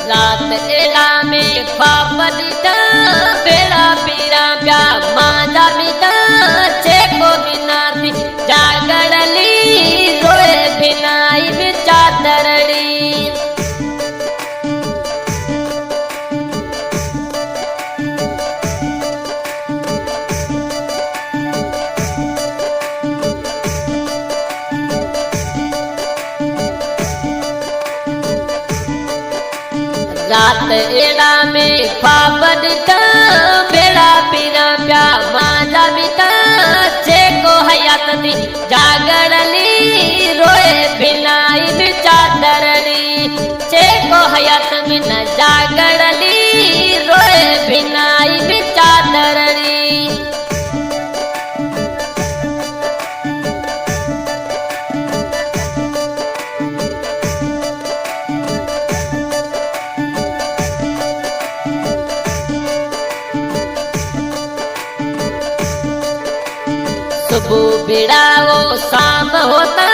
रात एड़ा में ख्वाब दिता बेड़ा पीरा प्या मांजा बिता चेको बिना थी जागड़ली रोए बिनाई बिचा दरड़ी रात एड़ा में ख्वाब दिता बेड़ा पीरा प्या मांजा बिता चेको हयात थी जागड़ली रोए बिनाई बिचा दरड़ी चेको हयात में न जागड़ली रोए बिनाई बिचा दरड़ी सुबह बिड़ाओ शाम होता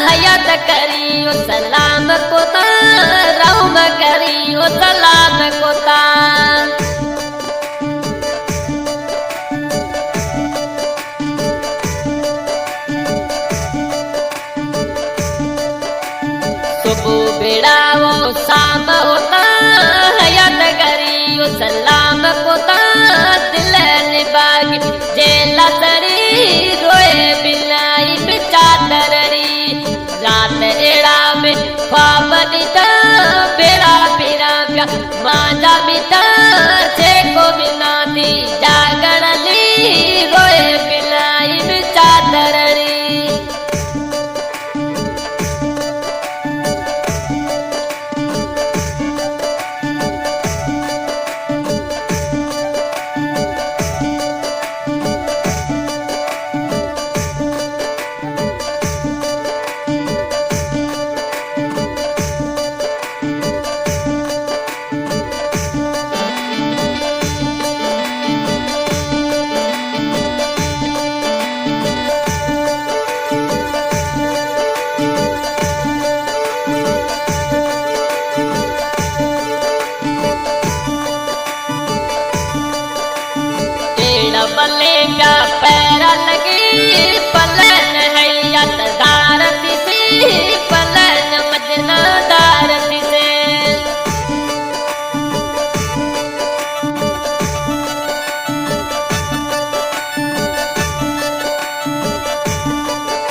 हयात करियो सलाम कोता रहम करियो सलाम कोता सुबह बिड़ाओ शाम होता हयात करियो सलाम कोता दिल निबागी जेला तरी रोए बिनाई बिचा दरड़ी रात एड़ा में ख्वाब दिता बेड़ा पीरा प्या मांजा बिता चेको बिना थी जागड़ली रोए बिनाई बिचा दरड़ी बल्ले का पैरा लगी पलन हैया दारती से पलन मजना दारती से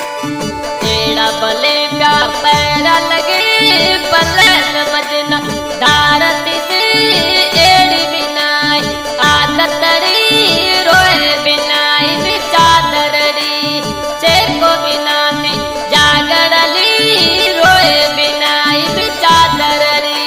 एड़ा बल्ले का पैरा लगी पलन मजना दारती से एड़ी बिनाई आदतरी रोए बिनाई बिचा दरड़ी चेको बिना थी जागड़ली रोए बिनाई बिचा दरड़ी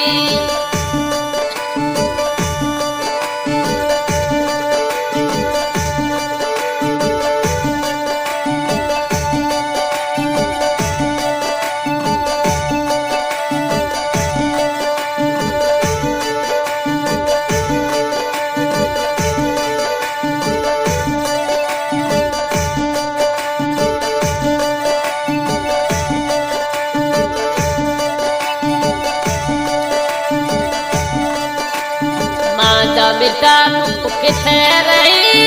मांजा बिता तू किथे रही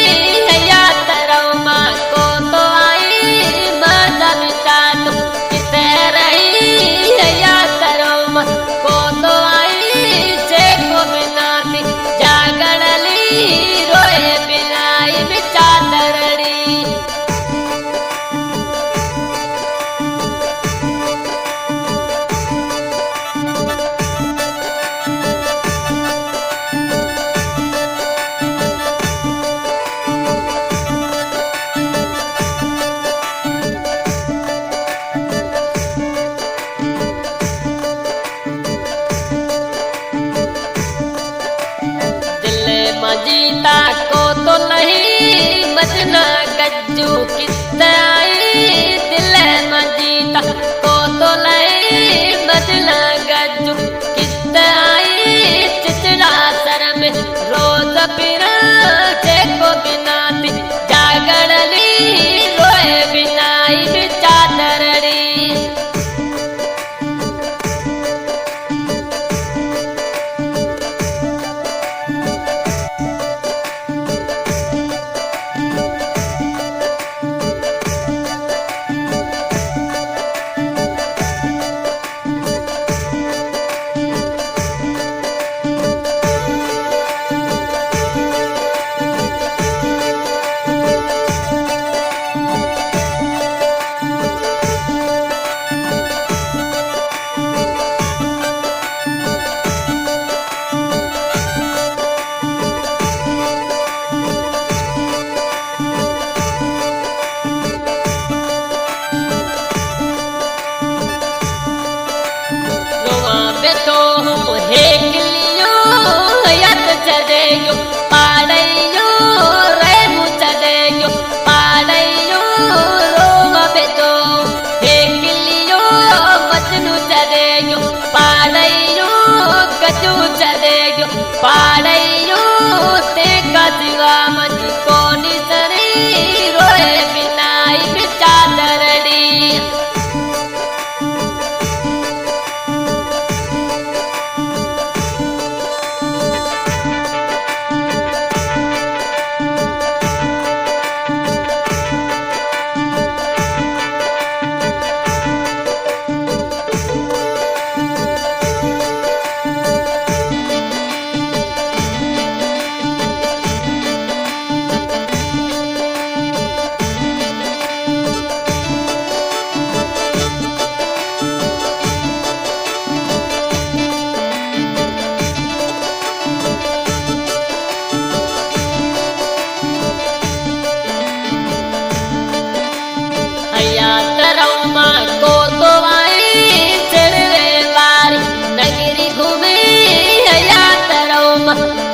हैया तरौ माँ को तो आई मांजा बिता तू किथे रही हैया तरौ माँ को तो आई चेको बिना थी जागड़ली रोए बिनाई बिचा दरड़ी मजीता को तो नहीं मजना गज्जू किस्त आई दिल मजीता को तो नहीं मजना गज्जू किस्त आई चिचड़ा सर में रोज पिरा चेको बिना थी जागड़ली रोए बिनाई बिचा दरड़ी चढ़ेयो पाड़ियो रे मुचड़ेयो पाड़ियो रोम बेदो किलियो मजनू चढ़ेयो पाड़ियो गजू चढ़ेयो पाड़ियो ते गजवा मज कोनी सरी रोए बिनाई चादरड़ी को तो आई चढ़वे वारी नगरी घूमे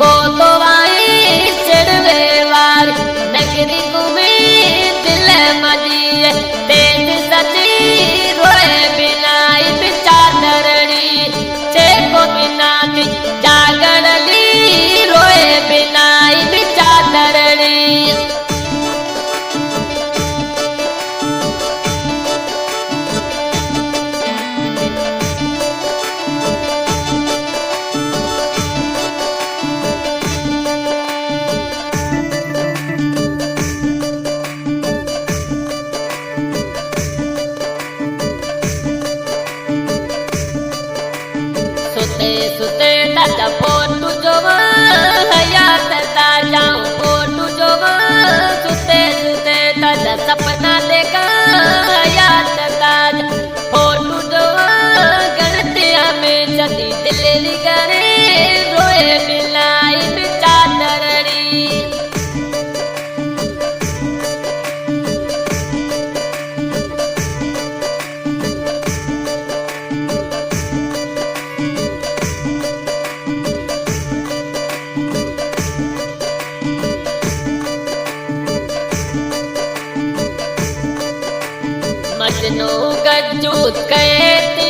को तो आई चढ़वे वारी नगरी घूमे दिल मजी तेज सची रोए बिनाई चादरड़ी चेको बिना जागरली रोए बिनाई चादरड़ी सुते ताजा फोटू जोवा हयात ताजा फोटू जोवा सुते सुते ताजा सपना देखा हयात ताजा फोटू जोवा गलतियां में जदी दिल करे रोए बिलाई चादरड़ी मजनू गज्जू कहती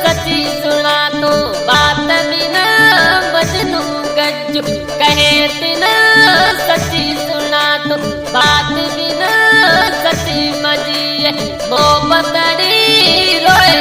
सची सुना तो बात बिना मजनू गज्जू कहती सची सुना तो बात बिना सची मजी मोहब्बत रोए